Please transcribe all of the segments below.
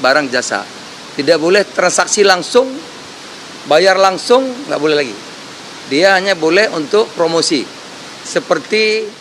barang jasa. Tidak boleh transaksi langsung, bayar langsung, nggak boleh lagi. Dia hanya boleh untuk promosi. Seperti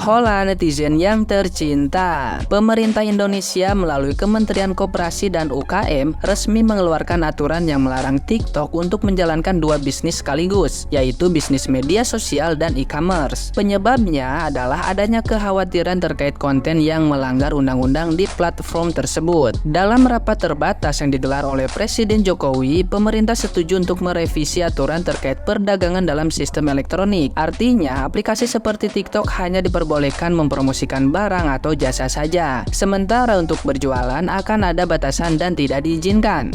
Hola netizen yang tercinta, pemerintah Indonesia melalui Kementerian Koperasi dan UKM resmi mengeluarkan aturan yang melarang TikTok untuk menjalankan dua bisnis sekaligus, yaitu bisnis media sosial dan e-commerce. Penyebabnya adalah adanya kekhawatiran terkait konten yang melanggar undang-undang di platform tersebut. Dalam rapat terbatas yang digelar oleh Presiden Jokowi, pemerintah setuju untuk merevisi aturan terkait perdagangan dalam sistem elektronik. Artinya, aplikasi seperti TikTok hanya diperbolehkan mempromosikan barang atau jasa saja. Sementara untuk berjualan akan ada batasan dan tidak diizinkan.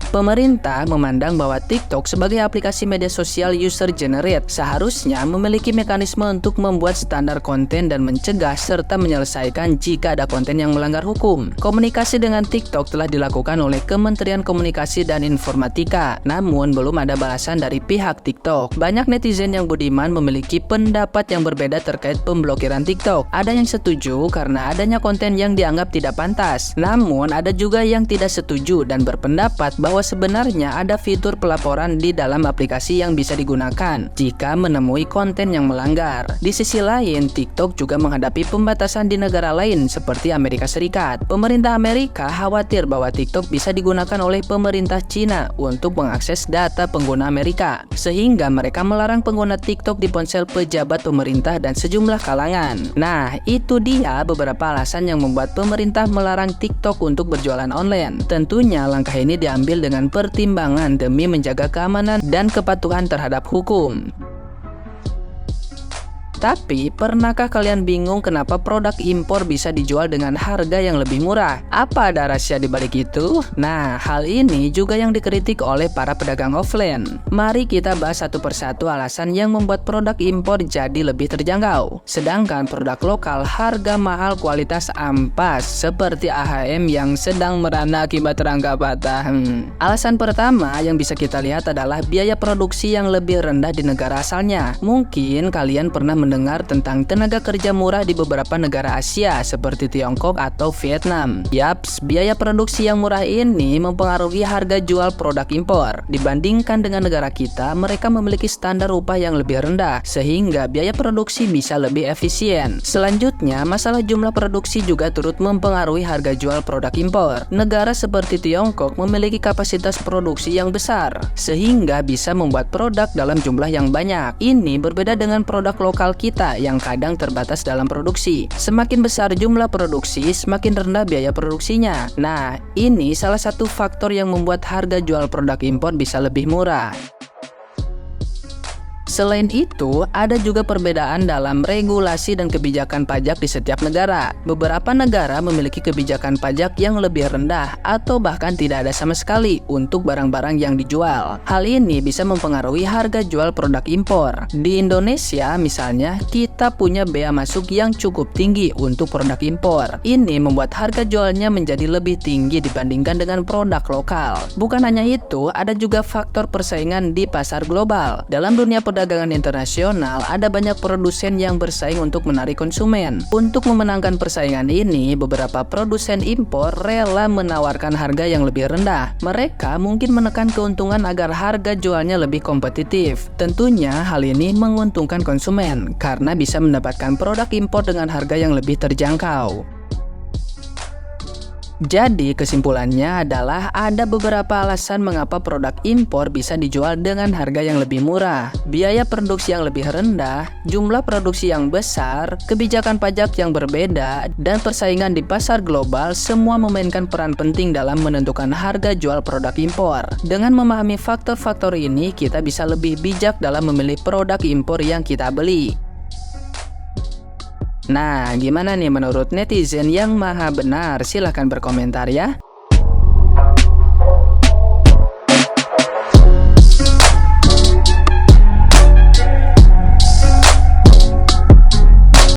Pemerintah memandang bahwa TikTok sebagai aplikasi media sosial user generate seharusnya memiliki mekanisme untuk membuat standar konten dan mencegah serta menyelesaikan jika ada konten yang melanggar hukum. Komunikasi dengan TikTok telah dilakukan oleh Kementerian Komunikasi dan Informatika, namun belum ada balasan dari pihak TikTok. Banyak netizen yang budiman memiliki pendapat yang berbeda terkait pemblokiran TikTok. Ada yang setuju karena adanya konten yang dianggap tidak pantas, namun ada juga yang tidak setuju dan berpendapat bahwa sebenarnya ada fitur pelaporan di dalam aplikasi yang bisa digunakan jika menemui konten yang melanggar. Di sisi lain, TikTok juga menghadapi pembatasan di negara lain seperti Amerika Serikat. Pemerintah Amerika khawatir bahwa TikTok bisa digunakan oleh pemerintah Cina untuk mengakses data pengguna Amerika, sehingga mereka melarang pengguna TikTok di ponsel pejabat pemerintah dan sejumlah kalangan. Nah, itu dia beberapa alasan yang membuat pemerintah melarang TikTok untuk berjualan online. Tentunya langkah ini diambil dengan pertimbangan demi menjaga keamanan dan kepatuhan terhadap hukum. Tapi, pernahkah kalian bingung kenapa produk impor bisa dijual dengan harga yang lebih murah? Apa ada rahasia di balik itu? Nah, hal ini juga yang dikritik oleh para pedagang offline. Mari kita bahas satu persatu alasan yang membuat produk impor jadi lebih terjangkau. Sedangkan produk lokal harga mahal kualitas ampas seperti AHM yang sedang merana akibat rangka patah. Alasan pertama yang bisa kita lihat adalah biaya produksi yang lebih rendah di negara asalnya. Mungkin kalian pernah mendengar tentang tenaga kerja murah di beberapa negara Asia seperti Tiongkok atau Vietnam. Yaps, biaya produksi yang murah ini mempengaruhi harga jual produk impor. Dibandingkan dengan negara kita, mereka memiliki standar upah yang lebih rendah, sehingga biaya produksi bisa lebih efisien. Selanjutnya, masalah jumlah produksi juga turut mempengaruhi harga jual produk impor. Negara seperti Tiongkok memiliki kapasitas produksi yang besar, sehingga bisa membuat produk dalam jumlah yang banyak. Ini berbeda dengan produk lokal kita yang kadang terbatas dalam produksi. Semakin besar jumlah produksi, semakin rendah biaya produksinya. Nah, ini salah satu faktor yang membuat harga jual produk impor bisa lebih murah. Selain itu, ada juga perbedaan dalam regulasi dan kebijakan pajak di setiap negara. Beberapa negara memiliki kebijakan pajak yang lebih rendah atau bahkan tidak ada sama sekali untuk barang-barang yang dijual. Hal ini bisa mempengaruhi harga jual produk impor. Di Indonesia misalnya, kita punya bea masuk yang cukup tinggi untuk produk impor. Ini membuat harga jualnya menjadi lebih tinggi dibandingkan dengan produk lokal. Bukan hanya itu, ada juga faktor persaingan di pasar global. Dalam dunia perdagangan internasional, ada banyak produsen yang bersaing untuk menarik konsumen. Untuk memenangkan persaingan ini, beberapa produsen impor rela menawarkan harga yang lebih rendah. Mereka mungkin menekan keuntungan agar harga jualnya lebih kompetitif. Tentunya hal ini menguntungkan konsumen karena bisa mendapatkan produk impor dengan harga yang lebih terjangkau. Jadi kesimpulannya adalah ada beberapa alasan mengapa produk impor bisa dijual dengan harga yang lebih murah. Biaya produksi yang lebih rendah, jumlah produksi yang besar, kebijakan pajak yang berbeda, dan persaingan di pasar global semua memainkan peran penting dalam menentukan harga jual produk impor. Dengan memahami faktor-faktor ini, kita bisa lebih bijak dalam memilih produk impor yang kita beli. Nah, gimana nih menurut netizen yang maha benar? Silahkan berkomentar ya.